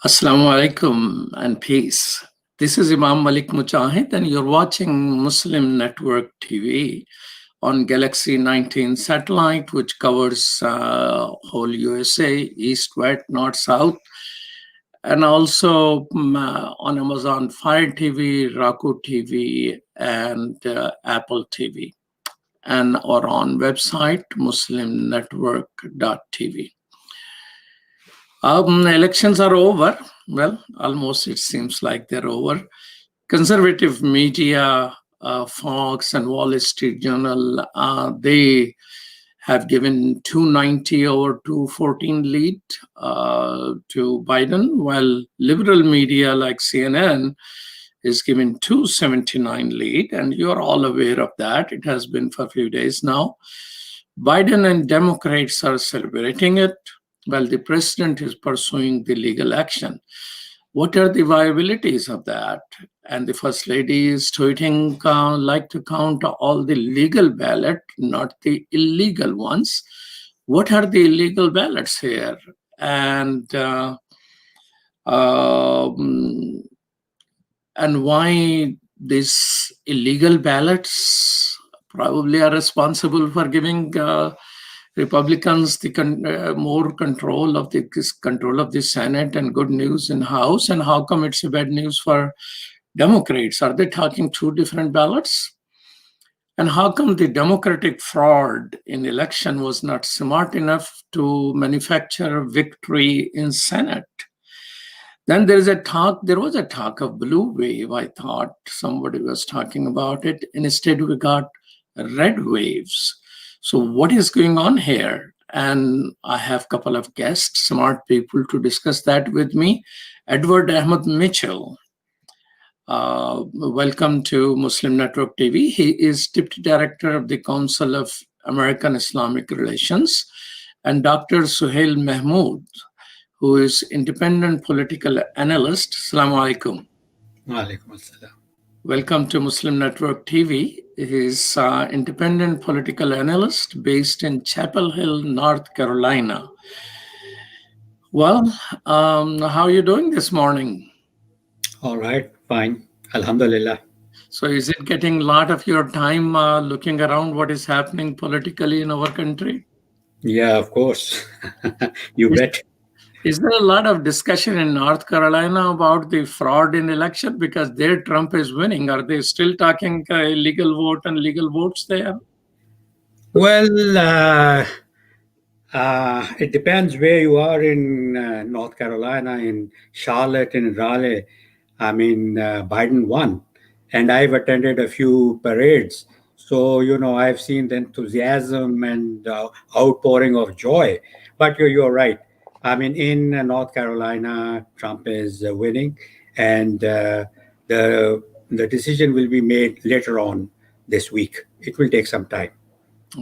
Assalamu alaikum and peace. This is Imam Malik Mujahid, and you're watching Muslim Network TV on Galaxy 19 satellite, which covers whole USA, east, west, north, south, and also on Amazon Fire TV, Roku TV, and Apple TV, and or on website muslimnetwork.tv. Elections are over. Well, almost it seems like they're over. Conservative media, Fox and Wall Street Journal, they have given 290 over 214 lead to Biden, while liberal media like CNN is giving 279 lead, and you're all aware of that. It has been for a few days now. Biden and Democrats are celebrating it, while the president is pursuing the legal action. What are the viabilities of that? And the first lady is tweeting, like to count all the legal ballots, not the illegal ones. What are the illegal ballots here? And why these illegal ballots probably are responsible for giving Republicans the more control of the Senate and good news in House, and how come it's a bad news for Democrats? Are they talking two different ballots? And how come the Democratic fraud in election was not smart enough to manufacture victory in Senate? Then there was a talk of blue wave. I thought somebody was talking about it. Instead, we got red waves. So what is going on here? And I have a couple of guests, smart people, to discuss that with me. Edward Ahmed Mitchell, welcome to Muslim Network TV. He is Deputy Director of the Council of American-Islamic Relations. And Dr. Sohail Mahmood, who is Independent Political Analyst. Assalamu alaikum. Wa alaikum assalam. Welcome to Muslim Network TV. He is independent political analyst based in Chapel Hill, North Carolina. Well, how are you doing this morning? All right, fine. Alhamdulillah. So is it getting a lot of your time looking around what is happening politically in our country? Yeah, of course. You bet. Is there a lot of discussion in North Carolina about the fraud in election because there Trump is winning? Are they still talking illegal vote and legal votes there? Well, it depends where you are in North Carolina, in Charlotte, in Raleigh. I mean, Biden won, and I've attended a few parades. So, I've seen the enthusiasm and outpouring of joy. But you're right. I mean, in North Carolina, Trump is winning, and the decision will be made later on this week. It will take some time.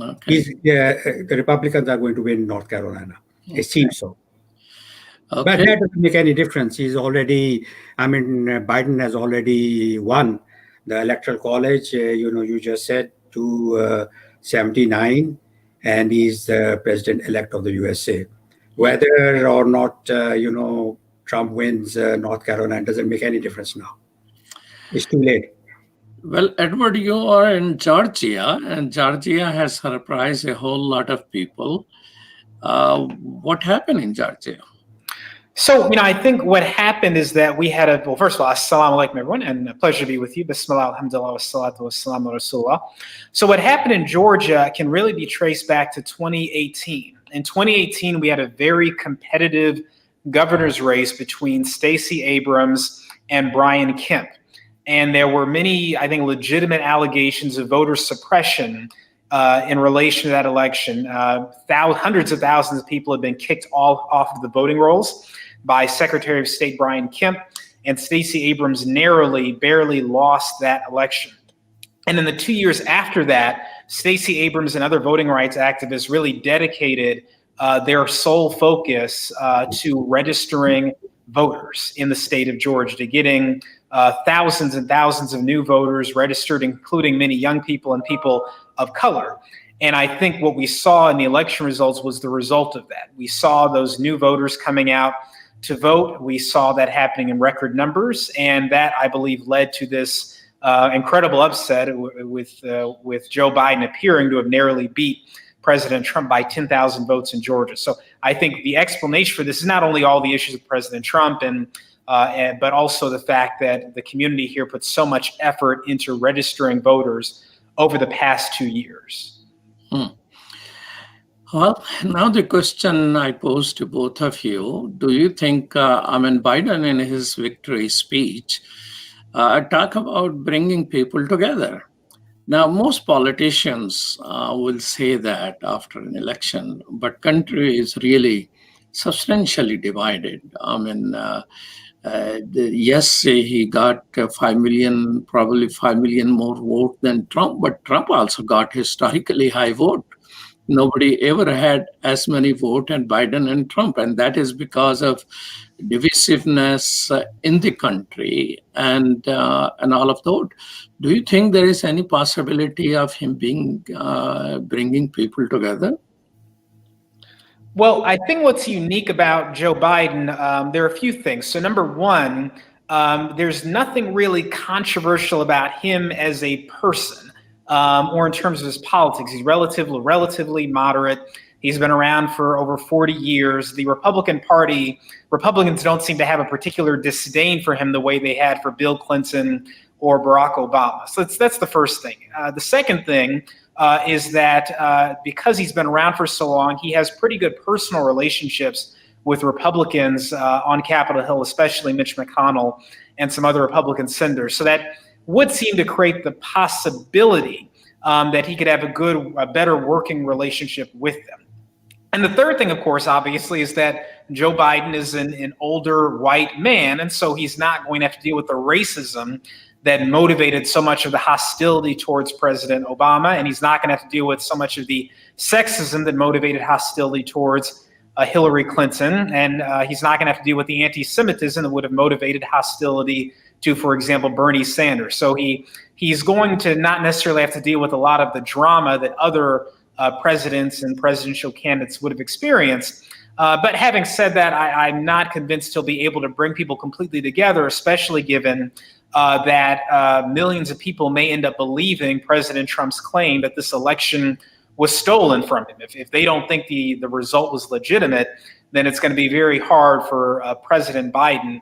Okay. The Republicans are going to win North Carolina. Okay. It seems so. Okay. But that doesn't make any difference. Biden has already won the Electoral College. You just said 279, and he's the president-elect of the USA. Whether or not, Trump wins North Carolina doesn't make any difference now. It's too late. Well, Edward, you are in Georgia, and Georgia has surprised a whole lot of people. What happened in Georgia? So, I think what happened is that we had first of all, assalamu alaikum, everyone, and a pleasure to be with you. Bismillah, alhamdulillah, wassalatu wassalamu ala rasulullah. So what happened in Georgia can really be traced back to 2018. In 2018, we had a very competitive governor's race between Stacey Abrams and Brian Kemp. And there were many, I think, legitimate allegations of voter suppression in relation to that election. Hundreds of thousands of people have been kicked off of the voting rolls by Secretary of State Brian Kemp, and Stacey Abrams barely lost that election. And in the 2 years after that, Stacey Abrams and other voting rights activists really dedicated their sole focus to registering voters in the state of Georgia, to getting thousands and thousands of new voters registered, including many young people and people of color. And I think what we saw in the election results was the result of that. We saw those new voters coming out to vote. We saw that happening in record numbers, and that, I believe, led to this incredible upset with Joe Biden appearing to have narrowly beat President Trump by 10,000 votes in Georgia. So I think the explanation for this is not only all the issues with President Trump, but also the fact that the community here put so much effort into registering voters over the past 2 years. Well, now the question I pose to both of you, do you think, Biden in his victory speech talk about bringing people together? Now, most politicians will say that after an election, but country is really substantially divided. Yes, he got 5 million, probably 5 million more vote than Trump, but Trump also got historically high vote. Nobody ever had as many votes as Biden and Trump, and that is because of divisiveness in the country and all of that. Do you think there is any possibility of him bringing people together? Well, I think what's unique about Joe Biden, there are a few things. So number one, there's nothing really controversial about him as a person. Or in terms of his politics. He's relatively moderate. He's been around for over 40 years. The Republicans don't seem to have a particular disdain for him the way they had for Bill Clinton or Barack Obama. So that's the first thing. The second thing is that because he's been around for so long, he has pretty good personal relationships with Republicans on Capitol Hill, especially Mitch McConnell and some other Republican senators. So that would seem to create the possibility that he could have a better working relationship with them. And the third thing, of course, obviously, is that Joe Biden is an older white man, and so he's not going to have to deal with the racism that motivated so much of the hostility towards President Obama, and he's not going to have to deal with so much of the sexism that motivated hostility towards Hillary Clinton, and he's not going to have to deal with the anti-Semitism that would have motivated hostility to, for example, Bernie Sanders. So he's going to not necessarily have to deal with a lot of the drama that other presidents and presidential candidates would have experienced. But having said that, I'm not convinced he'll be able to bring people completely together, especially given that millions of people may end up believing President Trump's claim that this election was stolen from him. If they don't think the result was legitimate, then it's going to be very hard for President Biden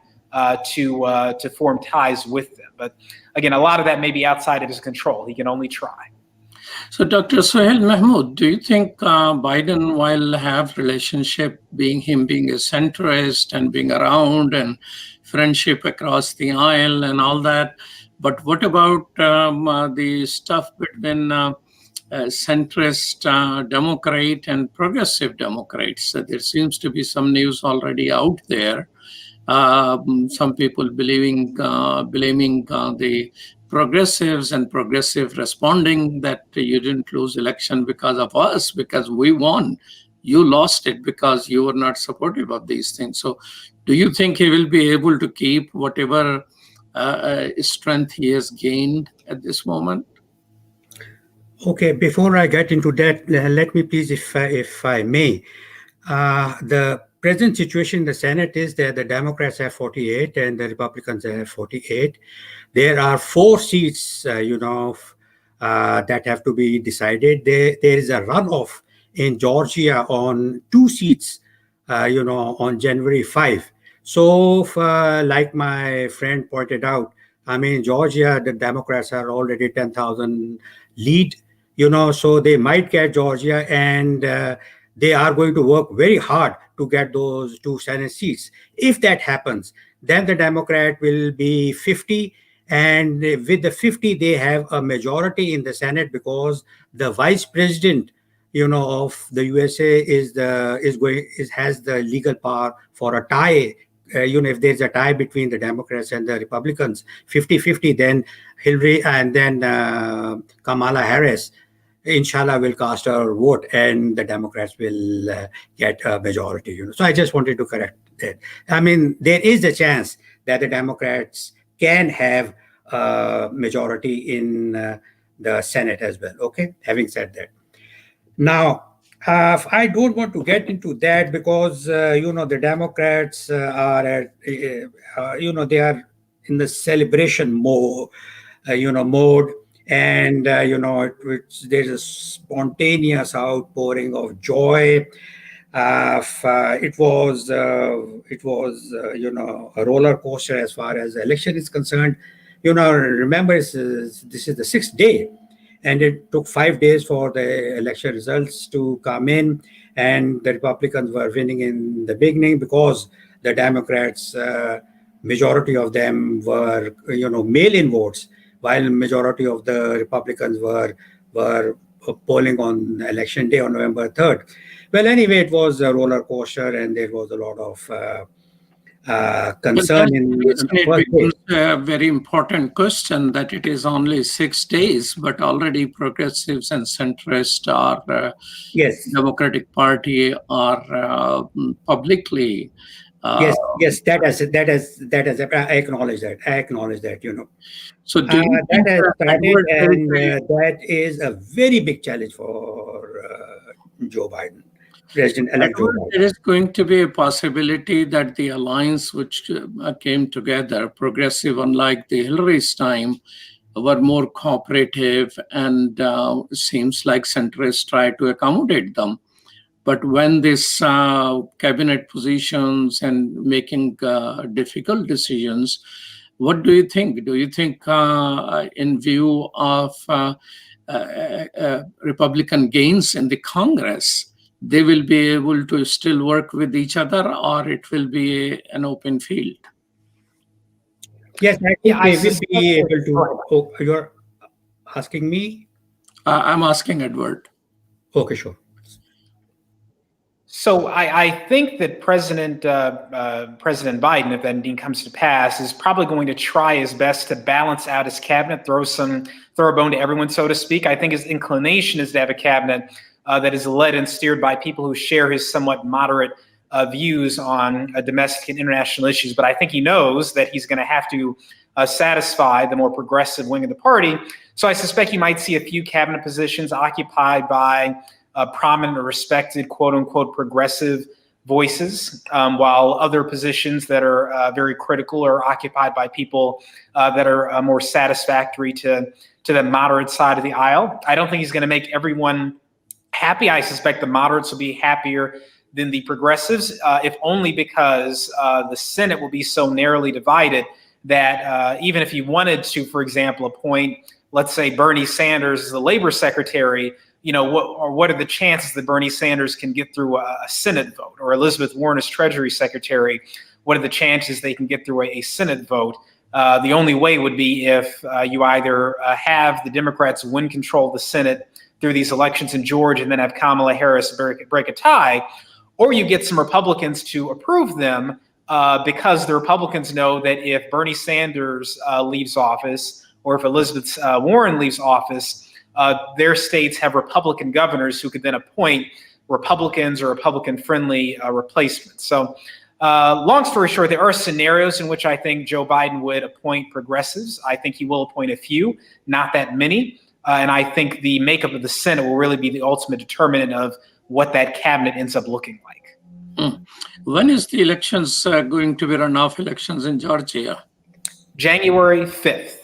to form ties with them. But again, a lot of that may be outside of his control. He can only try. So, Dr. Sohail Mahmood, do you think Biden, while have relationship, being a centrist and being around and friendship across the aisle and all that, but what about the stuff between centrist Democrat and progressive Democrats? So there seems to be some news already out there. Some people blaming the progressives and progressive responding that you didn't lose election because of us, because we won. You lost it because you were not supportive of these things. So do you think he will be able to keep whatever strength he has gained at this moment? Okay, before I get into that, let me please, if I may, the present situation in the Senate is that the Democrats have 48 and the Republicans have 48. There are 4 seats, that have to be decided. There is a runoff in Georgia on 2 seats, on January 5. So, like my friend pointed out, Georgia, the Democrats are already 10,000 lead, so they might get Georgia, and they are going to work very hard to get those 2 Senate seats. If that happens, then the Democrat will be 50, and with the 50, they have a majority in the Senate because the vice president, of the USA has the legal power for a tie. If there's a tie between the Democrats and the Republicans, 50-50, then Hillary and then Kamala Harris, inshallah, will cast her vote and the Democrats will get a majority. So I just wanted to correct that. There is a chance that the Democrats can have a majority in the Senate as well. Okay, having said that. Now, I don't want to get into that because the Democrats are at they are in the celebration mode, and there's a spontaneous outpouring of joy. It was a roller coaster as far as the election is concerned. Remember, this is the sixth day, and it took 5 days for the election results to come in, and the Republicans were winning in the beginning because the Democrats, majority of them were mail-in votes, while majority of the Republicans were polling on election day on November 3rd. Well, anyway, it was a roller coaster, and there was a lot of concern in the first day. It becomes a very important question that it is only 6 days, but already progressives and centrists are Yes. Democratic Party are publicly. Yes, that has. I acknowledge that. So do you that think has that started, Edward and Heritage- that is a very big challenge for Joe Biden, President-elect Joe Biden. there is going to be a possibility that the alliance which came together, progressive, unlike the Hillary's time, were more cooperative, and seems like centrists try to accommodate them. But when this cabinet positions and making difficult decisions, what do you think? Do you think, in view of Republican gains in the Congress, they will be able to still work with each other, or it will be an open field? Yes, I think they will be able to. Oh, you're asking me? I'm asking Edward. Okay, sure. So I think that President Biden, if that indeed comes to pass, is probably going to try his best to balance out his cabinet, throw a bone to everyone, so to speak. I think his inclination is to have a cabinet that is led and steered by people who share his somewhat moderate views on domestic and international issues. But I think he knows that he's going to have to satisfy the more progressive wing of the party. So I suspect you might see a few cabinet positions occupied by prominent or respected, quote unquote, progressive voices, while other positions that are very critical are occupied by people that are more satisfactory to the moderate side of the aisle. I don't think he's going to make everyone happy. I suspect the moderates will be happier than the progressives, if only because the Senate will be so narrowly divided that even if he wanted to, for example, appoint, let's say, Bernie Sanders as the labor secretary, what are the chances that Bernie Sanders can get through a Senate vote, or Elizabeth Warren as Treasury Secretary? What are the chances they can get through a Senate vote? The only way would be if you either have the Democrats win control of the Senate through these elections in Georgia and then have Kamala Harris break a tie, or you get some Republicans to approve them because the Republicans know that if Bernie Sanders leaves office, or if Elizabeth Warren leaves office, their states have Republican governors who could then appoint Republicans or Republican-friendly replacements. So long story short, there are scenarios in which I think Joe Biden would appoint progressives. I think he will appoint a few, not that many. And I think the makeup of the Senate will really be the ultimate determinant of what that cabinet ends up looking like. When is the elections going to be runoff elections in Georgia? January 5th.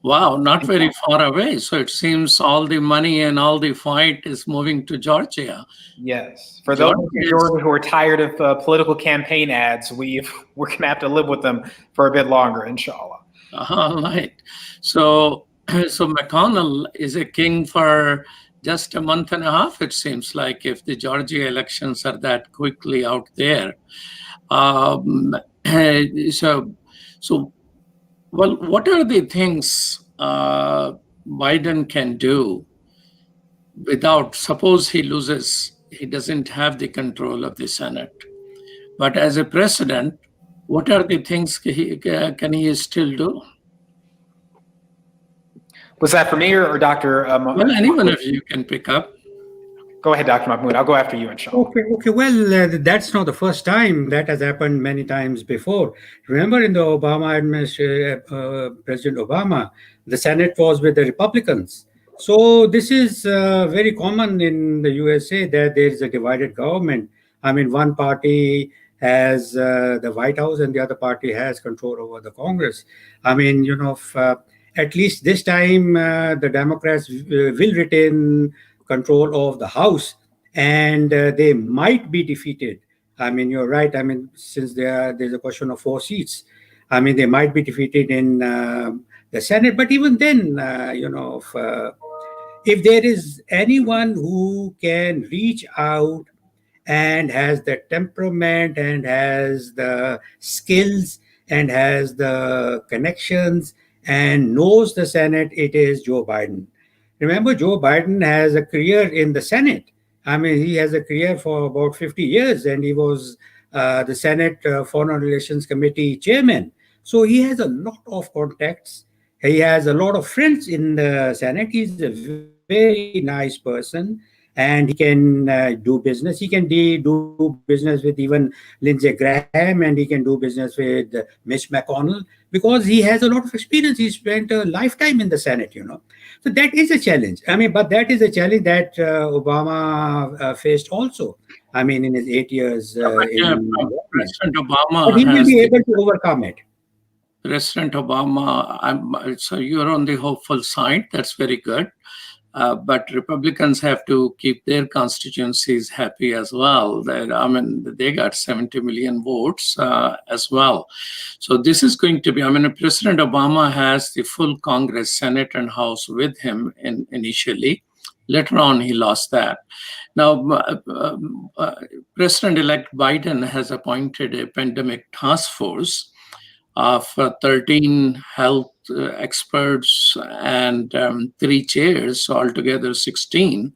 Wow, not very far away. So it seems all the money and all the fight is moving to Georgia. Yes. For those in Georgia who are tired of political campaign ads, we're going to have to live with them for a bit longer, inshallah. All right. So McConnell is a king for just a month and a half, it seems like, if the Georgia elections are that quickly out there. Well, what are the things Biden can do without, suppose he loses, he doesn't have the control of the Senate. But as a president, what are the things can he still do? Was that for me or Dr. Well, anyone of you can pick up. Go ahead, Dr. Mahmood. I'll go after you, inshallah. Okay. Well, that's not the first time. That has happened many times before. Remember, in the Obama administration, President Obama, the Senate was with the Republicans, So this is very common in the USA that there is a divided government. I mean, one party has the White House and the other party has control over the Congress. I mean, at least this time the Democrats will retain control of the House, and they might be defeated. I mean, you're right. I mean, since there's a question of 4 seats, I mean, they might be defeated in the Senate. But even then, if there is anyone who can reach out and has the temperament and has the skills and has the connections and knows the Senate, it is Joe Biden. Remember, Joe Biden has a career in the Senate. I mean, he has a career for about 50 years, and he was the Senate Foreign Relations Committee chairman. So he has a lot of contacts. He has a lot of friends in the Senate. He's a very nice person, and he can do business. He can do business with even Lindsey Graham, and he can do business with Mitch McConnell, because he has a lot of experience. He spent a lifetime in the Senate. So that is a challenge. I mean, but that is a challenge that Obama faced also. I mean, in his 8 years in President but Obama he will has be able to overcome it. President Obama, so you're on the hopeful side. That's very good. But Republicans have to keep their constituencies happy as well. They got 70 million votes as well. So this is going to be, President Obama has the full Congress, Senate, and House with him initially. Later on, he lost that. Now, President-elect Biden has appointed a pandemic task force of 13 health experts and 3 chairs, so altogether 16.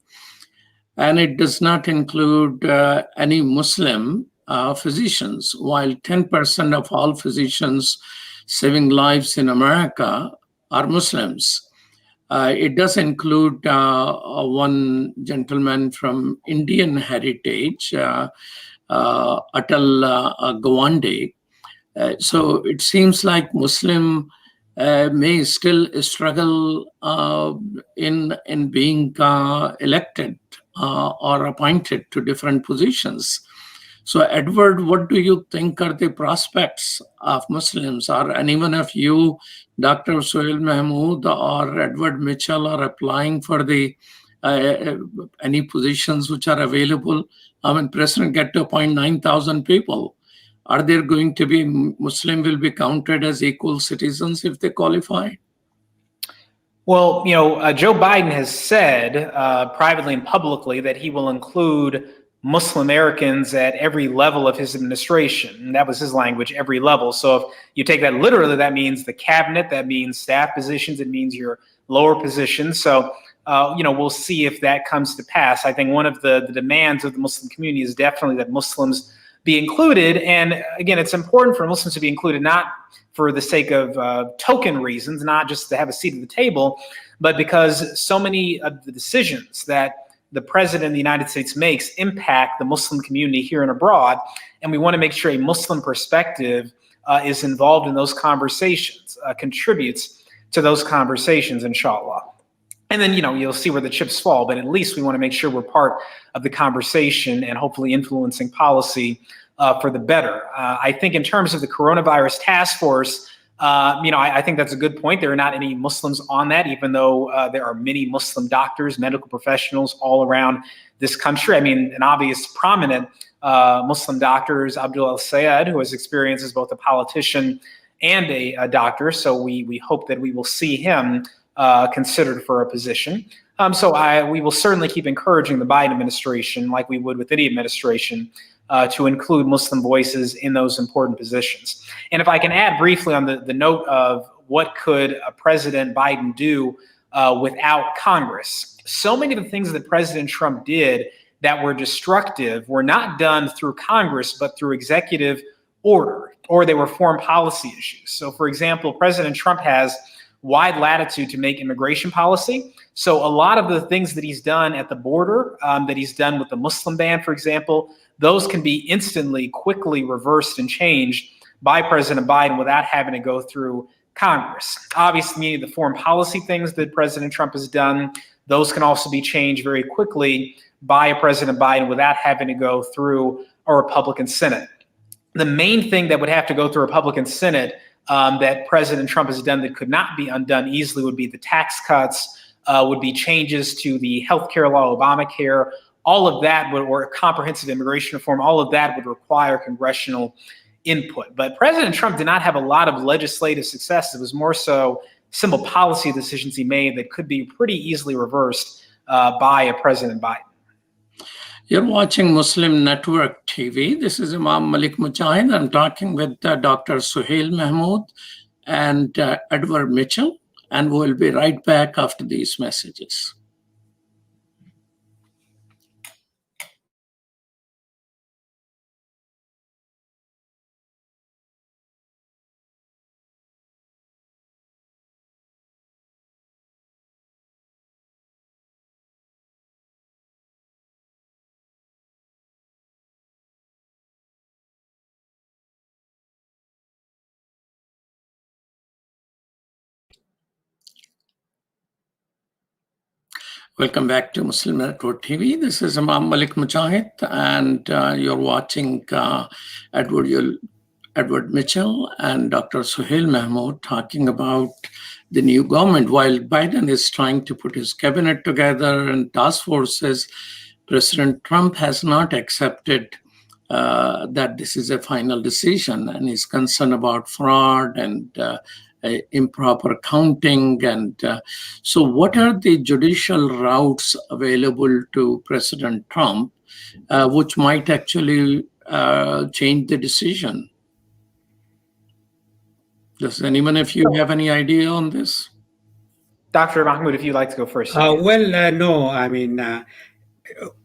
And it does not include any Muslim physicians, while 10% of all physicians saving lives in America are Muslims. It does include one gentleman from Indian heritage, Atal Gawande. So it seems like Muslim may still struggle in being elected or appointed to different positions. So, Edward, what do you think are the prospects of Muslims? Are anyone of you, Dr. Sohail Mahmood or Edward Mitchell, are applying for the any positions which are available? President get to appoint 9,000 people. Are there going to be Muslim will be counted as equal citizens if they qualify? Well, Joe Biden has said privately and publicly that he will include Muslim Americans at every level of his administration. And that was his language, every level. So if you take that literally, that means the cabinet, that means staff positions, it means your lower positions. So, we'll see if that comes to pass. I think one of the demands of the Muslim community is definitely that Muslims be included. And again, it's important for Muslims to be included, not for the sake of token reasons, not just to have a seat at the table, but because so many of the decisions that the president of the United States makes impact the Muslim community here and abroad. And we want to make sure a Muslim perspective is involved in those conversations, contributes to those conversations, inshallah. And then, you'll see where the chips fall, but at least we want to make sure we're part of the conversation and hopefully influencing policy for the better. I think in terms of the coronavirus task force, I think that's a good point. There are not any Muslims on that, even though there are many Muslim doctors, medical professionals all around this country. An obvious prominent Muslim doctor is Abdul al-Sayed, who has experience as both a politician and a doctor. So we hope that we will see him considered for a position. We will certainly keep encouraging the Biden administration, like we would with any administration, to include Muslim voices in those important positions. And if I can add briefly on the note of what could President Biden do without Congress, so many of the things that President Trump did that were destructive were not done through Congress, but through executive order, or they were foreign policy issues. So, for example, President Trump has wide latitude to make immigration policy. So a lot of the things that he's done at the border, that he's done with the Muslim ban, for example, those can be quickly reversed and changed by President Biden without having to go through Congress. Obviously, meaning the foreign policy things that President Trump has done, those can also be changed very quickly by President Biden without having to go through a Republican Senate. The main thing that would have to go through a Republican Senate that President Trump has done that could not be undone easily would be the tax cuts, would be changes to the healthcare law, Obamacare. All of that would, or comprehensive immigration reform, all of that would require congressional input. But President Trump did not have a lot of legislative success. It was more so simple policy decisions he made that could be pretty easily reversed by a President Biden. You're watching Muslim Network TV. This is Imam Malik Mujahid. I'm talking with Dr. Sohail Mahmood and Edward Mitchell, and we'll be right back after these messages. Welcome back to Muslim Network TV. This is Imam Malik Mujahid, and you're watching Edward Mitchell and Dr. Sohail Mahmood talking about the new government. While Biden is trying to put his cabinet together and task forces, President Trump has not accepted that this is a final decision, and is concerned about fraud and improper counting. And so what are the judicial routes available to President Trump, which might actually change the decision? Does anyone of you have any idea on this? Dr. Mahmood, if you'd like to go first. No, I mean,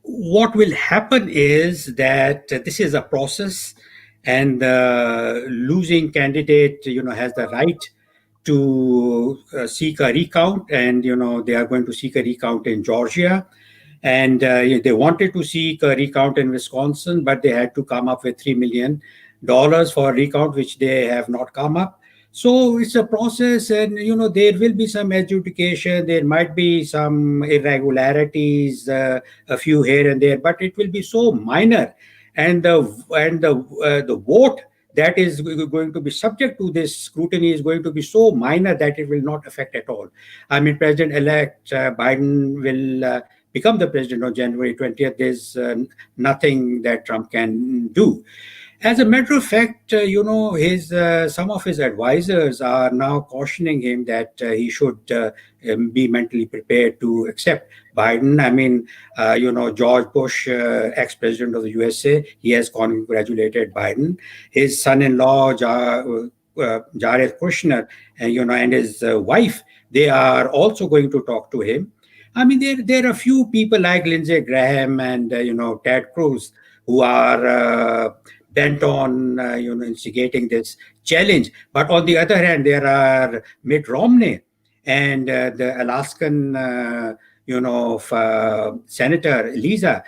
what will happen is that this is a process, and the losing candidate, has the right to seek a recount, and they are going to seek a recount in Georgia, and they wanted to seek a recount in Wisconsin, but they had to come up with $3 million for a recount, which they have not come up. So it's a process, and there will be some adjudication. There might be some irregularities, a few here and there, but it will be so minor, and the vote that is going to be subject to this scrutiny is going to be so minor that it will not affect at all. I mean, President-elect Biden will become the president on January 20th. There's nothing that Trump can do. As a matter of fact, some of his advisors are now cautioning him that he should be mentally prepared to accept Biden. I mean, George Bush, ex-president of the USA, he has congratulated Biden. His son-in-law, Jared Kushner, and his wife, they are also going to talk to him. I mean, there are a few people like Lindsey Graham and, Ted Cruz, who are bent on instigating this challenge. But on the other hand, there are Mitt Romney and the Alaskan Senator Lisa.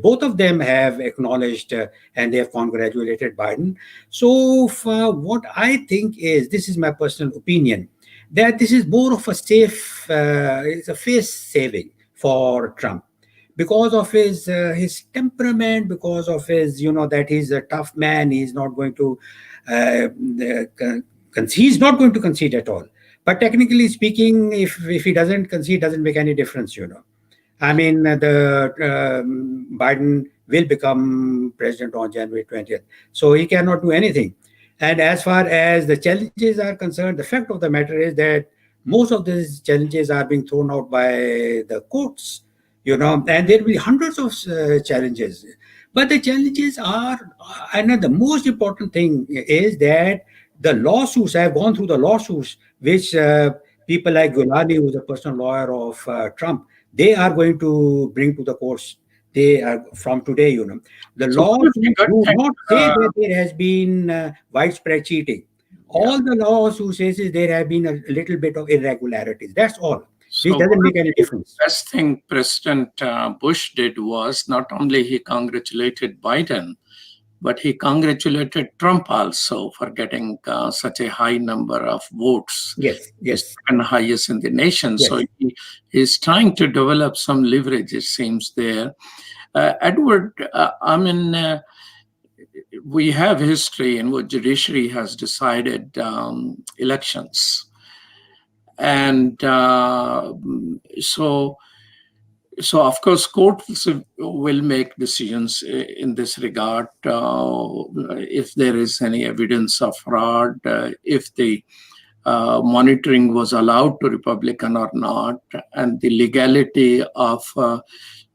Both of them have acknowledged and they have congratulated Biden. So what I think is, this is my personal opinion, that this is more of a it's a face saving for Trump, because of his temperament, because of his, that he's a tough man. He's not going to he's not going to concede at all. But technically speaking, if he doesn't concede, doesn't make any difference. I mean, Biden will become president on January 20th, so he cannot do anything. And as far as the challenges are concerned, the fact of the matter is that most of these challenges are being thrown out by the courts. And there will be hundreds of challenges. But the challenges are, and the most important thing is that the lawsuits, I have gone through the lawsuits, which people like Gulani, who is a personal lawyer of Trump, they are going to bring to the courts. They are from today, The laws do not say that there has been widespread cheating. All the laws who says is there have been a little bit of irregularities. That's all. It doesn't make any difference. The best thing President Bush did was not only he congratulated Biden, but he congratulated Trump also for getting such a high number of votes. Yes, yes. And highest in the nation. Yes. So he is trying to develop some leverage, it seems, there. Edward, we have history in what judiciary has decided elections. And so of course, courts will make decisions in this regard if there is any evidence of fraud, if the monitoring was allowed to Republican or not, and the legality of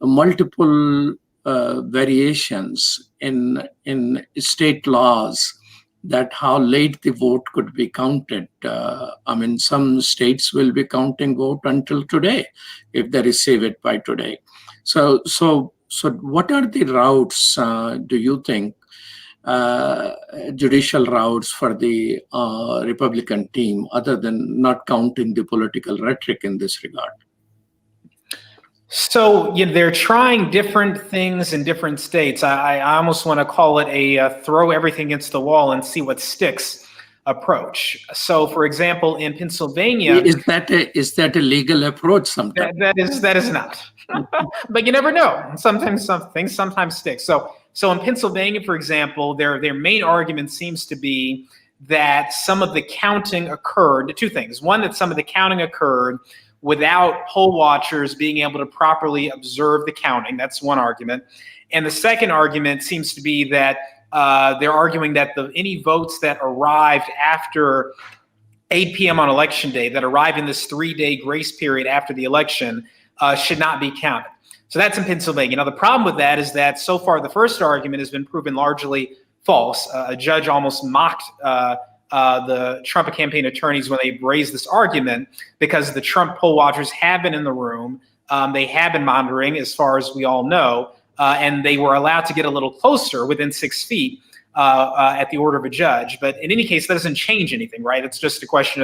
multiple variations in state laws, that how late the vote could be counted. Some states will be counting vote until today if they receive it by today. So what are the routes, do you think, judicial routes for the Republican team, other than not counting the political rhetoric in this regard? So they're trying different things in different states. I almost want to call it a throw everything against the wall and see what sticks approach. So, for example, in Pennsylvania, is that a legal approach? Sometimes that is not, but you never know. Sometimes some things stick. So in Pennsylvania, for example, their main argument seems to be that some of the counting occurred. Two things: one, that some of the counting occurred without poll watchers being able to properly observe the counting. That's one argument. And the second argument seems to be that they're arguing that any votes that arrived after 8 p.m. on election day, that arrived in this 3-day grace period after the election, should not be counted. So that's in Pennsylvania. Now, the problem with that is that so far the first argument has been proven largely false. A judge almost mocked the Trump campaign attorneys when they raised this argument, because the Trump poll watchers have been in the room. They have been monitoring, as far as we all know, and they were allowed to get a little closer, within 6 feet, at the order of a judge. But in any case, that doesn't change anything, right? It's just a question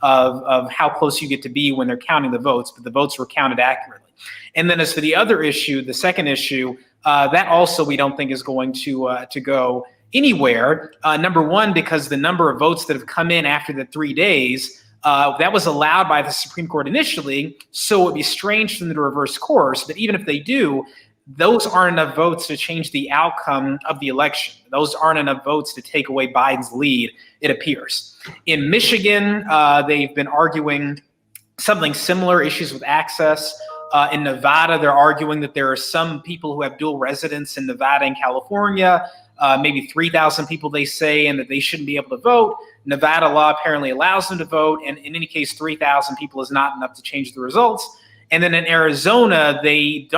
of how close you get to be when they're counting the votes, but the votes were counted accurately. And then as for the other issue, the second issue, that also we don't think is going to go anywhere. Number one, because the number of votes that have come in after the 3 days, that was allowed by the Supreme Court initially, so it would be strange for them to reverse course. But even if they do, those aren't enough votes to change the outcome of the election. Those aren't enough votes to take away Biden's lead, it appears. In Michigan, they've been arguing something similar, issues with access. In Nevada, they're arguing that there are some people who have dual residence in Nevada and California, maybe 3,000 people, they say, and that they shouldn't be able to vote. Nevada law apparently allows them to vote, and in any case, 3,000 people is not enough to change the results. And then in Arizona, they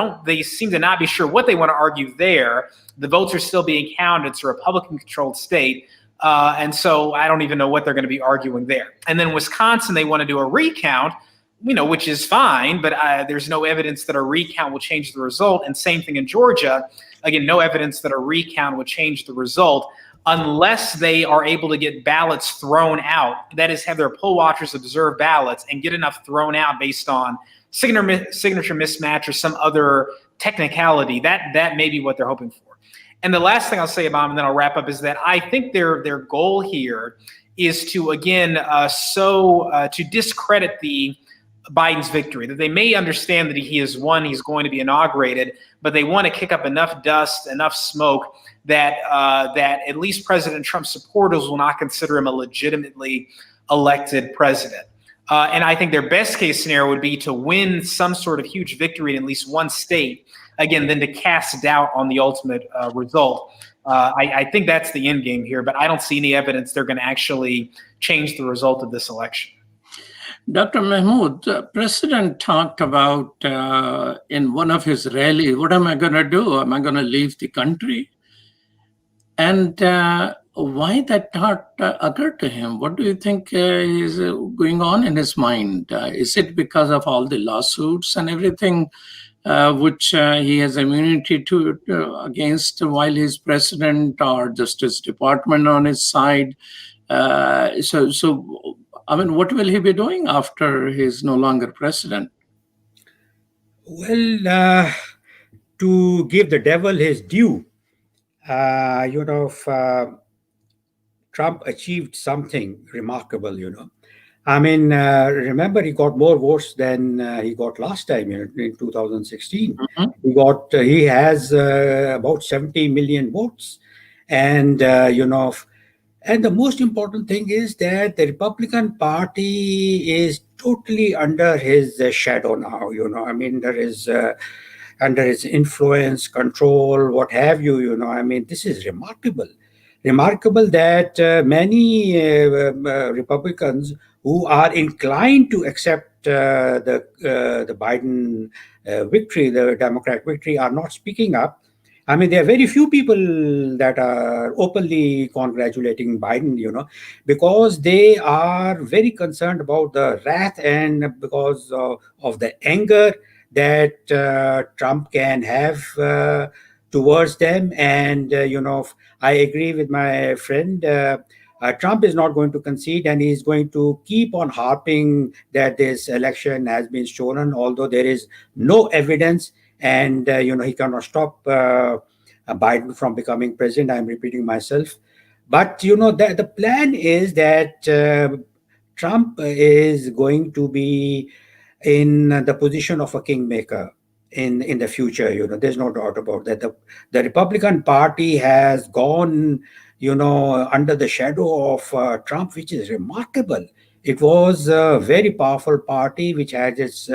seem to not be sure what they want to argue there. The votes are still being counted. It's a Republican-controlled state. And so I don't even know what they're going to be arguing there. And then Wisconsin, they want to do a recount, which is fine, but there's no evidence that a recount will change the result. And same thing in Georgia. Again, no evidence that a recount would change the result unless they are able to get ballots thrown out. That is, have their poll watchers observe ballots and get enough thrown out based on signature mismatch or some other technicality. That may be what they're hoping for. And the last thing I'll say about them, and then I'll wrap up, is that I think their goal here is to, again, to discredit Biden's victory, that they may understand that he has won, he's going to be inaugurated, but they want to kick up enough dust, enough smoke that at least President Trump's supporters will not consider him a legitimately elected president. And I think their best case scenario would be to win some sort of huge victory in at least one state, again, then to cast doubt on the ultimate result. I think that's the end game here, but I don't see any evidence they're going to actually change the result of this election. Dr. Mahmood, the president talked about in one of his rallies, what am I going to do? Am I going to leave the country? And why that thought occurred to him? What do you think is going on in his mind? Is it because of all the lawsuits and everything which he has immunity to against while he's president, or Justice Department on his side? What will he be doing after he's no longer president? Well, to give the devil his due, Trump achieved something remarkable, I mean, remember he got more votes than he got last time, in 2016. Mhm. He has about 70 million votes, and and the most important thing is that the Republican Party is totally under his shadow now. I mean, there is under his influence, control, what have you. I mean, this is remarkable. Remarkable that many Republicans who are inclined to accept the Biden victory, the Democrat victory, are not speaking up. I mean, there are very few people that are openly congratulating Biden, because they are very concerned about the wrath and because of the anger that Trump can have towards them. And, I agree with my friend. Trump is not going to concede, and he's going to keep on harping that this election has been stolen, although there is no evidence. And he cannot stop Biden from becoming president. I'm repeating myself, but the plan is that Trump is going to be in the position of a kingmaker in the future. There's no doubt about that. The Republican Party has gone under the shadow of Trump, which is remarkable. It was a very powerful party which had its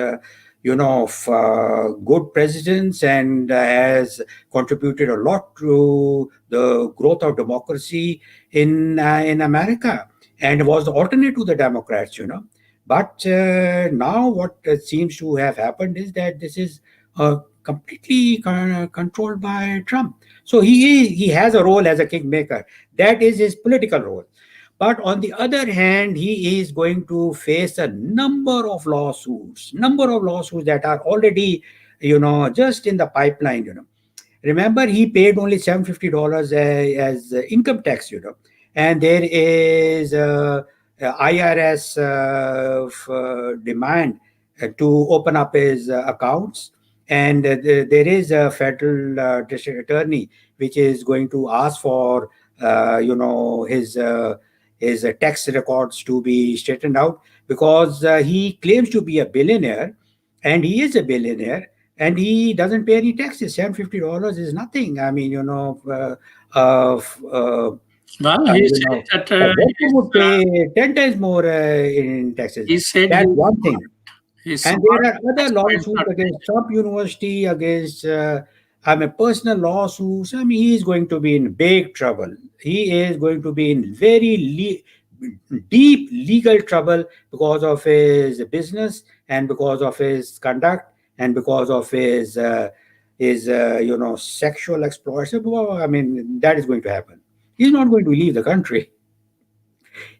good presidents and has contributed a lot to the growth of democracy in America, and was the alternate to the Democrats. But now what seems to have happened is that this is completely controlled by Trump. So he has a role as a kingmaker. That is his political role. But on the other hand, he is going to face a number of lawsuits that are already, just in the pipeline. Remember, he paid only $750 as income tax. And there is a IRS demand to open up his accounts. And there is a federal district attorney which is going to ask for, his tax records to be straightened out, because he claims to be a billionaire, and he is a billionaire, and he doesn't pay any taxes. $750 is nothing. I mean, Well, he said that a worker would pay 10 times more in taxes. he said That's he one thing. he's And smart. there are other lawsuits against Trump University, against personal lawsuits. I mean, he is going to be in big trouble. He is going to be in very deep legal trouble because of his business, and because of his conduct, and because of his sexual exploitation. Well, I mean, that is going to happen. He's not going to leave the country.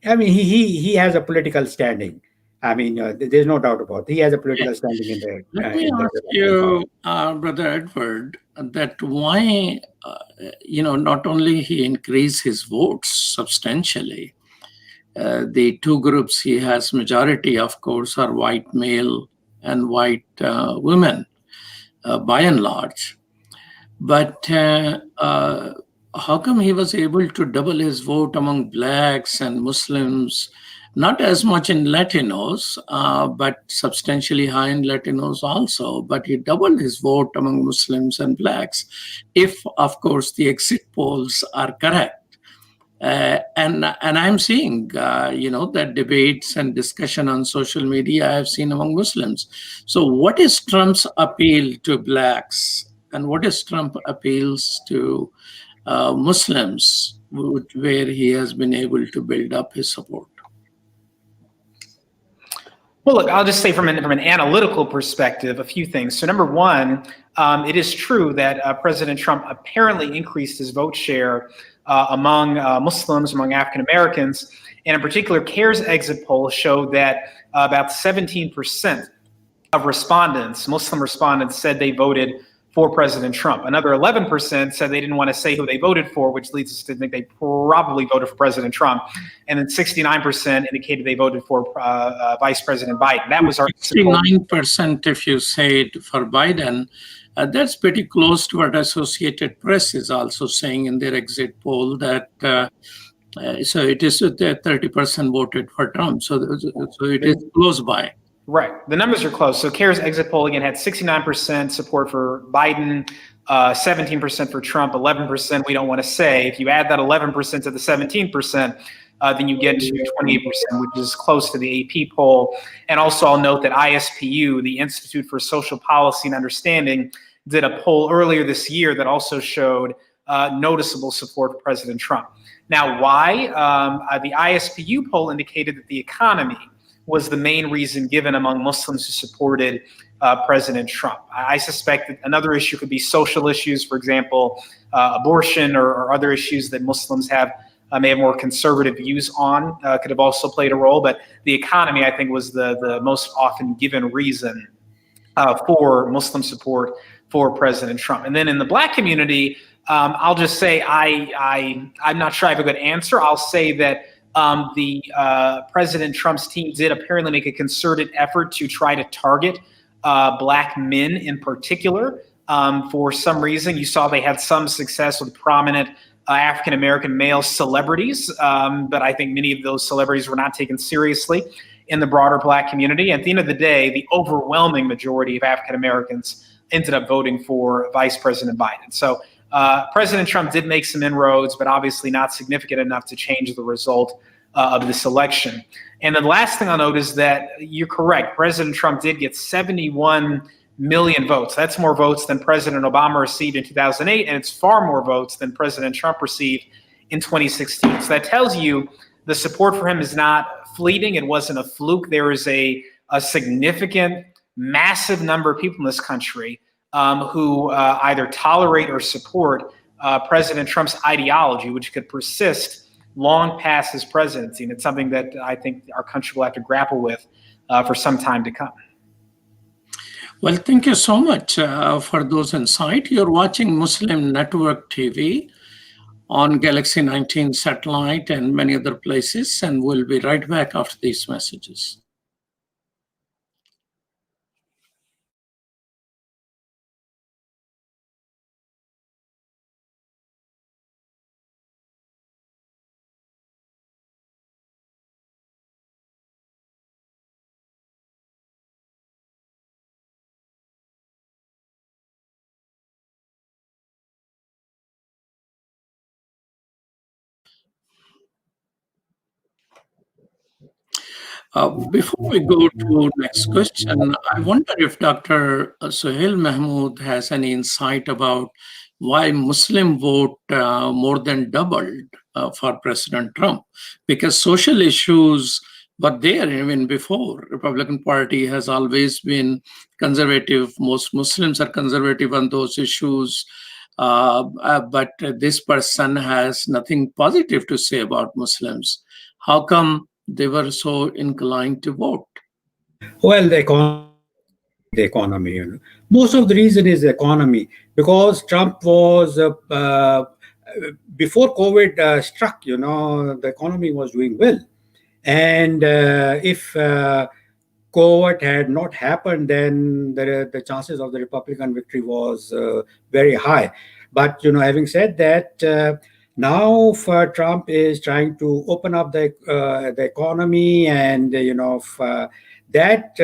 I mean, he has a political standing. I mean, there's no doubt about it. He has a political standing in there. Let me ask you, Brother Edward, that why, not only he increased his votes substantially, the two groups he has majority, of course, are white male and white women, by and large. But how come he was able to double his vote among blacks and Muslims? Not as much in Latinos, but substantially high in Latinos also. But he doubled his vote among Muslims and blacks, if, of course, the exit polls are correct. And I'm seeing, that debates and discussion on social media I have seen among Muslims. So what is Trump's appeal to blacks, and what is Trump appeals to Muslims, where he has been able to build up his support? Well, look, I'll just say from an analytical perspective, a few things. So number one, it is true that President Trump apparently increased his vote share among Muslims, among African Americans, and in particular, CAIR's exit poll showed that about 17% of respondents, Muslim respondents, said they voted for President Trump. Another 11% said they didn't want to say who they voted for, which leads us to think they probably voted for President Trump. And then 69% indicated they voted for Vice President Biden. That was our 69% if you say it for Biden. That's pretty close to what Associated Press is also saying in their exit poll, that so it is 30% voted for Trump. So it is close by. Right. The numbers are close. So CAIR's exit poll again had 69% support for Biden, 17% for Trump, 11% we don't want to say. If you add that 11% to the 17%, then you get to 28%, which is close to the AP poll. And also I'll note that ISPU, the Institute for Social Policy and Understanding, did a poll earlier this year that also showed noticeable support for President Trump. Now, why? The ISPU poll indicated that the economy was the main reason given among Muslims who supported President Trump. I suspect that another issue could be social issues, for example, abortion or other issues that Muslims may have more conservative views on, could have also played a role. But the economy, I think, was the most often given reason for Muslim support for President Trump. And then in the Black community, I'll just say I'm not sure I have a good answer. I'll say that President Trump's team did apparently make a concerted effort to try to target Black men in particular. For some reason, you saw they had some success with prominent African-American male celebrities, but I think many of those celebrities were not taken seriously in the broader Black community. At the end of the day, the overwhelming majority of African-Americans ended up voting for Vice President Biden. So President Trump did make some inroads, but obviously not significant enough to change the result of this election. And the last thing I'll note is that you're correct. President Trump did get 71 million votes. That's more votes than President Obama received in 2008, and it's far more votes than President Trump received in 2016. So that tells you the support for him is not fleeting. It wasn't a fluke. There is a significant, massive number of people in this country who either tolerate or support President Trump's ideology, which could persist long past his presidency. And it's something that I think our country will have to grapple with for some time to come. Well, thank you so much for those insights. You're watching Muslim Network TV on Galaxy 19 satellite and many other places, and we'll be right back after these messages. Before we go to next question, I wonder if Dr. Sohail Mahmood has any insight about why Muslim vote more than doubled for President Trump, because social issues were there even before. Republican Party has always been conservative. Most Muslims are conservative on those issues, but this person has nothing positive to say about Muslims. How come they were so inclined to vote? Well, the economy, you know. Most of the reason is the economy, because Trump was before COVID struck, you know, the economy was doing well, and if COVID had not happened, then the chances of the Republican victory was very high. But you know, having said that, now Trump is trying to open up the economy, and you know, that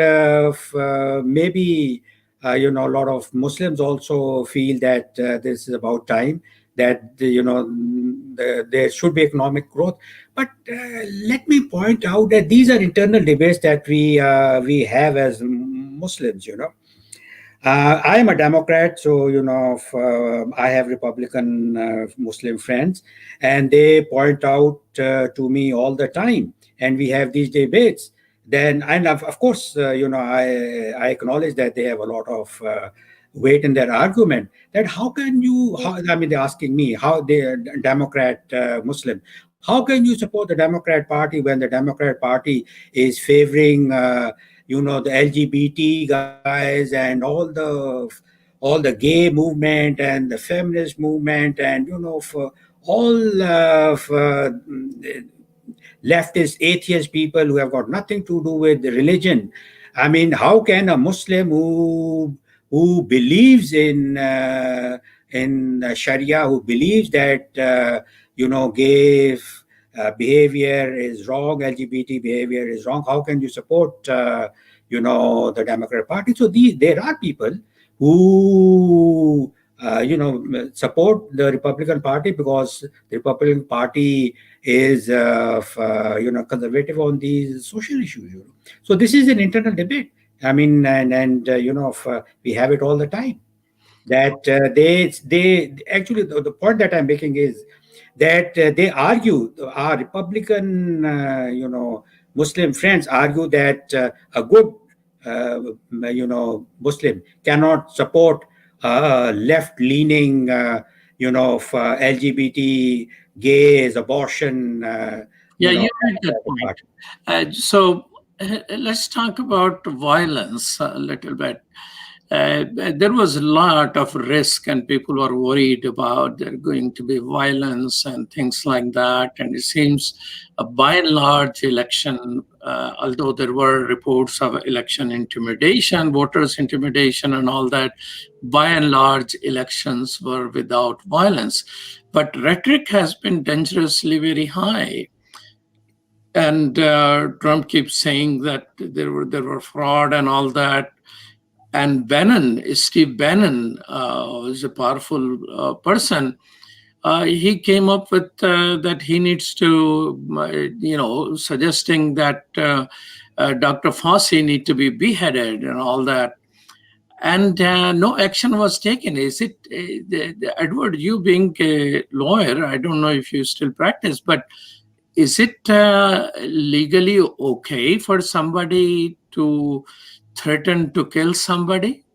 maybe you know, a lot of Muslims also feel that this is about time that you know there should be economic growth. But let me point out that these are internal debates that we have as Muslims. You know, I am a Democrat, so you know, I have Republican Muslim friends, and they point out to me all the time, and we have these debates. Then, and of course, you know, I acknowledge that they have a lot of weight in their argument. That how can you? I mean, they're asking me how they're Democrat Muslim. How can you support the Democrat Party when the Democrat Party is favoring, you know, the LGBT guys and all all the gay movement and the feminist movement, and for all leftist atheist people who have got nothing to do with religion. I mean, how can a Muslim who believes in Sharia, who believes that gay behavior is wrong, LGBT behavior is wrong, how can you support the Democrat Party? So there are people who support the Republican Party because the Republican Party is conservative on these social issues. So this is an internal debate. I mean, and we have it all the time. That they actually, the point that I'm making is that they argue, our Republican Muslim friends argue that a good Muslim cannot support left-leaning LGBT, gays, abortion. Yeah, you made that point. So let's talk about violence a little bit. There was a lot of risk, and people were worried about there going to be violence and things like that. And it seems, by and large, election, although there were reports of election intimidation, voters intimidation, and all that, by and large, elections were without violence. But rhetoric has been dangerously very high. And Trump keeps saying that there were fraud and all that. And Steve Bannon, is a powerful person. He came up with that he needs to, suggesting that Dr. Fauci need to be beheaded and all that. And no action was taken. Is it, Edward, you being a lawyer, I don't know if you still practice, but is it legally okay for somebody to threaten to kill somebody?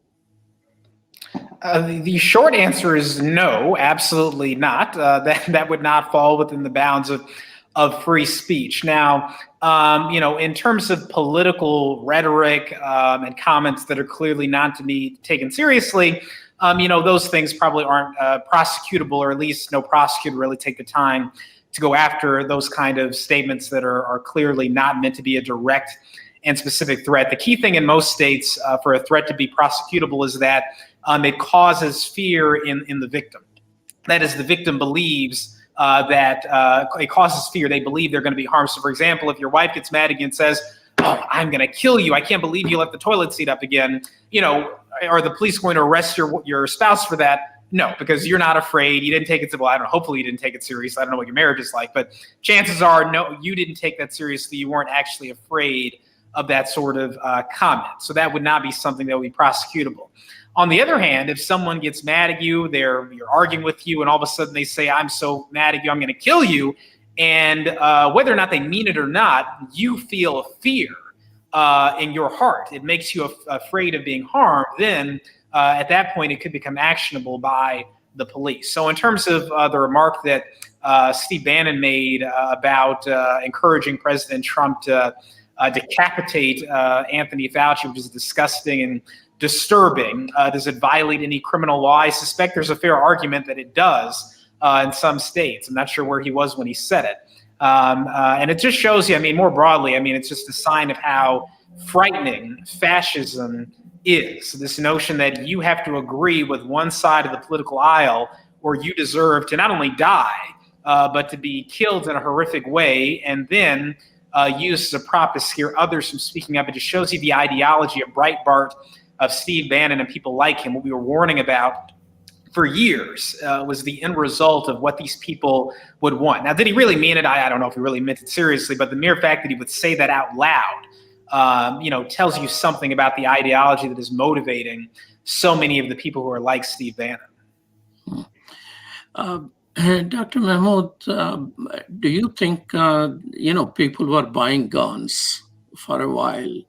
The short answer is no, absolutely not. That would not fall within the bounds of free speech. Now, in terms of political rhetoric and comments that are clearly not to be taken seriously, those things probably aren't prosecutable, or at least no prosecutor really take the time to go after those kind of statements that are clearly not meant to be a direct and specific threat. The key thing in most states for a threat to be prosecutable is that it causes fear in the victim. That is, the victim believes that it causes fear. They believe they're going to be harmed. So, for example, if your wife gets mad at you and says, "Oh, I'm going to kill you. I can't believe you left the toilet seat up again," are the police going to arrest your spouse for that? No, because you're not afraid. You didn't take it. Well, I don't know. Hopefully you didn't take it seriously. I don't know what your marriage is like, but chances are, no, you didn't take that seriously. You weren't actually afraid of that sort of comment. So that would not be something that would be prosecutable. On the other hand, if someone gets mad at you, you're arguing with you, and all of a sudden they say, "I'm so mad at you, I'm going to kill you," and whether or not they mean it or not, you feel a fear in your heart. It makes you afraid of being harmed. Then at that point, it could become actionable by the police. So in terms of the remark that Steve Bannon made about encouraging President Trump to decapitate Anthony Fauci, which is disgusting and disturbing. Does it violate any criminal law? I suspect there's a fair argument that it does in some states. I'm not sure where he was when he said it. And it just shows you, more broadly, it's just a sign of how frightening fascism is. This notion that you have to agree with one side of the political aisle, or you deserve to not only die, but to be killed in a horrific way, and then used as a prop to scare others from speaking up. It just shows you the ideology of Breitbart, of Steve Bannon and people like him. What we were warning about for years was the end result of what these people would want. Now, did he really mean it? I don't know if he really meant it seriously, but the mere fact that he would say that out loud, tells you something about the ideology that is motivating so many of the people who are like Steve Bannon. Dr. Mahmood, do you think, people were buying guns for a while?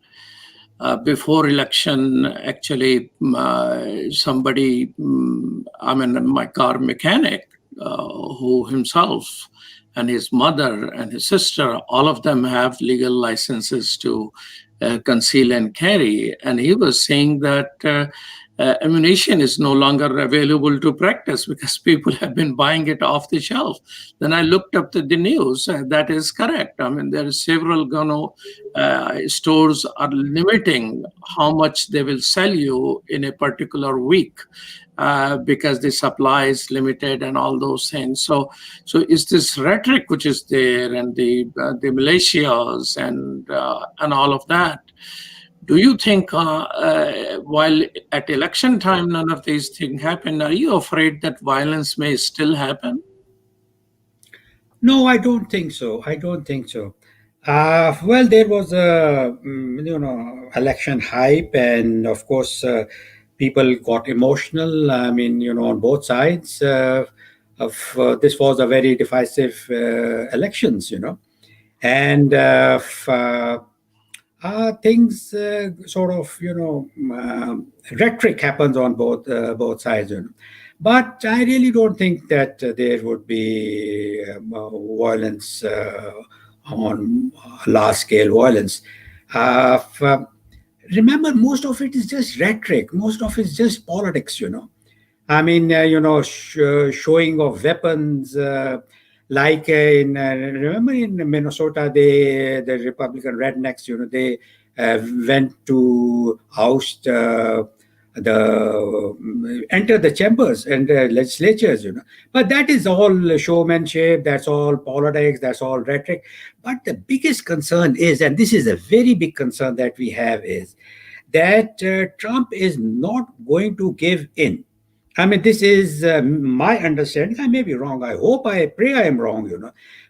Before election, actually, somebody, my car mechanic, who himself and his mother and his sister, all of them have legal licenses to conceal and carry. And he was saying that ammunition is no longer available to practice because people have been buying it off the shelf. Then I looked up the news. That is correct. I mean, there are several stores are limiting how much they will sell you in a particular week. Because the supply is limited and all those things. So is this rhetoric which is there, and the militias and all of that? Do you think while at election time none of these things happen, are you afraid that violence may still happen? No, I don't think so. I don't think so. Well, there was a election hype, and of course, people got emotional. I mean, on both sides. This was a very divisive elections, and things sort of rhetoric happens on both sides. But I really don't think that there would be violence on large scale violence. Remember, most of it is just rhetoric. Most of it is just politics. I mean, showing of weapons. Like remember in Minnesota, the Republican rednecks, they went to oust enter the chambers and the legislatures, But that is all showmanship. That's all politics. That's all rhetoric. But the biggest concern is, and this is a very big concern that we have, is that Trump is not going to give in. I mean, this is my understanding. I may be wrong. I pray I am wrong,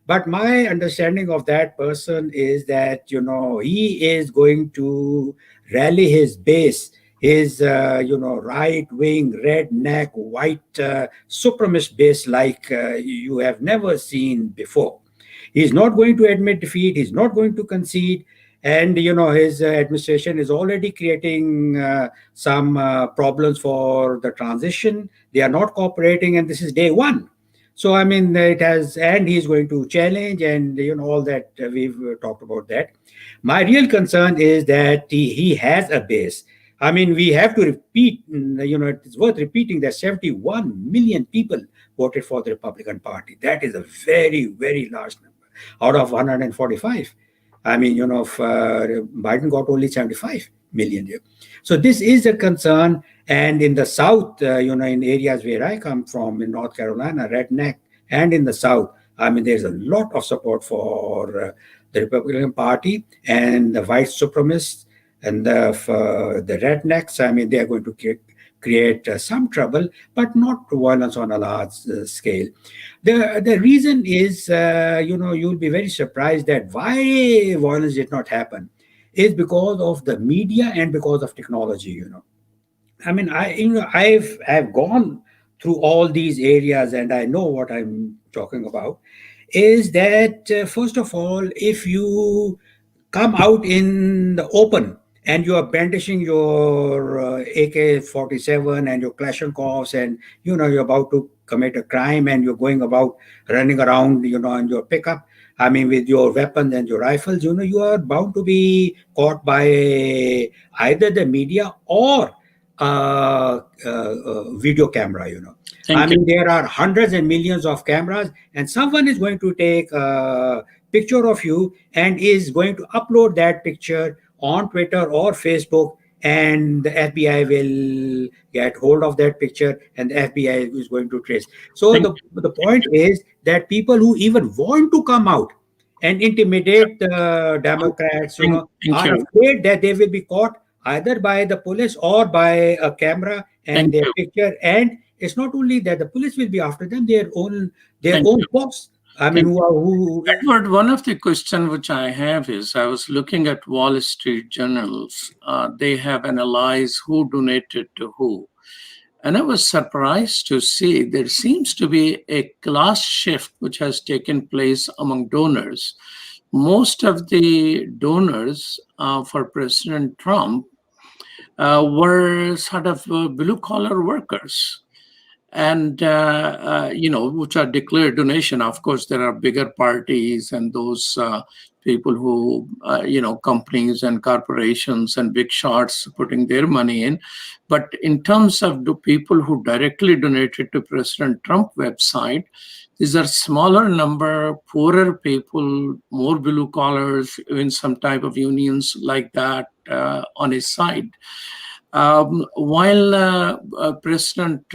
But my understanding of that person is that, he is going to rally his base, his, right-wing, redneck, white supremacist base like you have never seen before. He's not going to admit defeat. He's not going to concede. And, his administration is already creating some problems for the transition. They are not cooperating, and this is day one. So, I mean, and he's going to challenge, and, all that we've talked about that. My real concern is that he has a base. I mean, we have to repeat, it's worth repeating that 71 million people voted for the Republican Party. That is a very, very large number out of 145. I mean, Biden got only 75 million here. So this is a concern. And in the South, in areas where I come from, in North Carolina, redneck, and in the South, I mean, there's a lot of support for the Republican Party and the white supremacists and the rednecks. I mean, they are going to create some trouble, but not violence on a large scale. The reason is, you'll be very surprised that why violence did not happen is because of the media and because of technology. I mean, I've gone through all these areas and I know what I'm talking about. Is that first of all, if you come out in the open and you are brandishing your AK-47 and your Kalashnikovs, and you're about to commit a crime, and you're going about running around, in your pickup, I mean, with your weapons and your rifles, you are bound to be caught by either the media or video camera. I mean, there are hundreds and millions of cameras, and someone is going to take a picture of you and is going to upload that picture on Twitter or Facebook, and the FBI will get hold of that picture, and the FBI is going to trace. So the point is that people who even want to come out and intimidate the Democrats, are afraid that they will be caught either by the police or by a camera and their picture. And it's not only that the police will be after them; their own boss. I mean, Edward, one of the questions which I have is, I was looking at Wall Street journals. They have analyzed who donated to who. And I was surprised to see there seems to be a class shift which has taken place among donors. Most of the donors for President Trump were sort of blue-collar workers. And, which are declared donation. Of course, there are bigger parties and those people who, companies and corporations and big shots putting their money in. But in terms of the people who directly donated to President Trump website, these are smaller number, poorer people, more blue collars, in some type of unions like that on his side. While President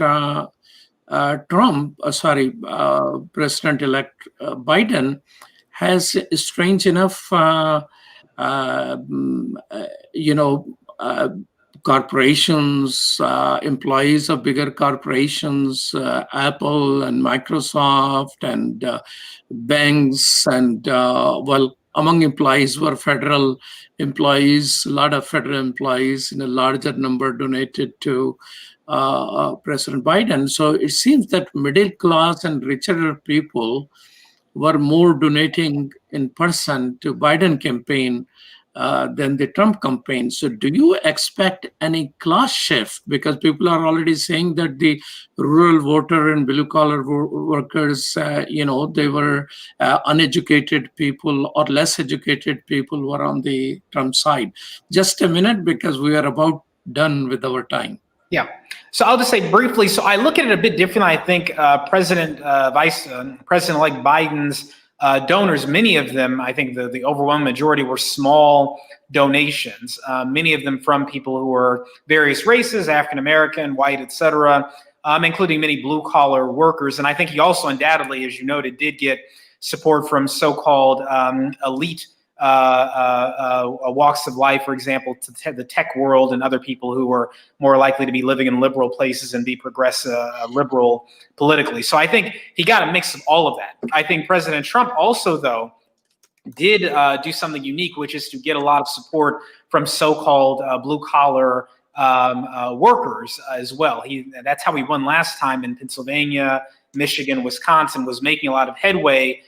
President-elect Biden has, strange enough, corporations, employees of bigger corporations, Apple and Microsoft and banks, and among employees were federal employees. A lot of federal employees in a larger number donated to President Biden. So it seems that middle class and richer people were more donating in person to Biden campaign than the Trump campaign. So do you expect any class shift? Because people are already saying that the rural voter and blue collar workers, they were uneducated people or less educated people were on the Trump side. Just a minute, because we are about done with our time. Yeah. So I'll just say briefly, so I look at it a bit differently. I think President-elect Biden's donors, many of them, I think the overwhelming majority were small donations, many of them from people who were various races, African-American, white, et cetera, including many blue-collar workers. And I think he also undoubtedly, as you noted, did get support from so-called elite walks of life, for example, to the tech world and other people who were more likely to be living in liberal places and be progressive, liberal politically. So I think he got a mix of all of that. I think President Trump also, though, did do something unique, which is to get a lot of support from so-called blue-collar workers as well. That's how he won last time in Pennsylvania, Michigan, Wisconsin, was making a lot of headway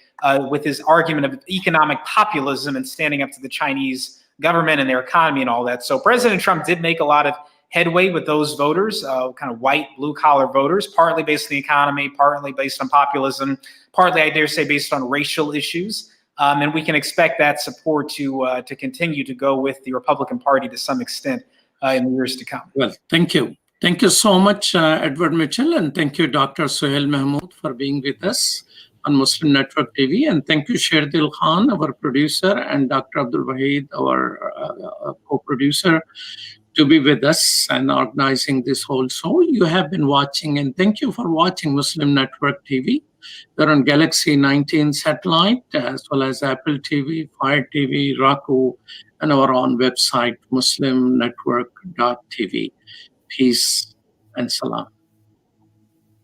with his argument of economic populism and standing up to the Chinese government and their economy and all that. So President Trump did make a lot of headway with those voters, kind of white, blue-collar voters, partly based on the economy, partly based on populism, partly, I dare say, based on racial issues. And we can expect that support to continue to go with the Republican Party to some extent in the years to come. Well, thank you. Thank you so much, Edward Mitchell, and thank you, Dr. Sohail Mahmood, for being with us on Muslim Network TV. And thank you, Sherdil Khan, our producer, and Dr. Abdul Wahid, our co-producer, to be with us and organizing this whole show. You have been watching, and thank you for watching Muslim Network TV. We're on Galaxy 19 satellite, as well as Apple TV, Fire TV, Roku, and our own website, muslimnetwork.tv. Peace and salam.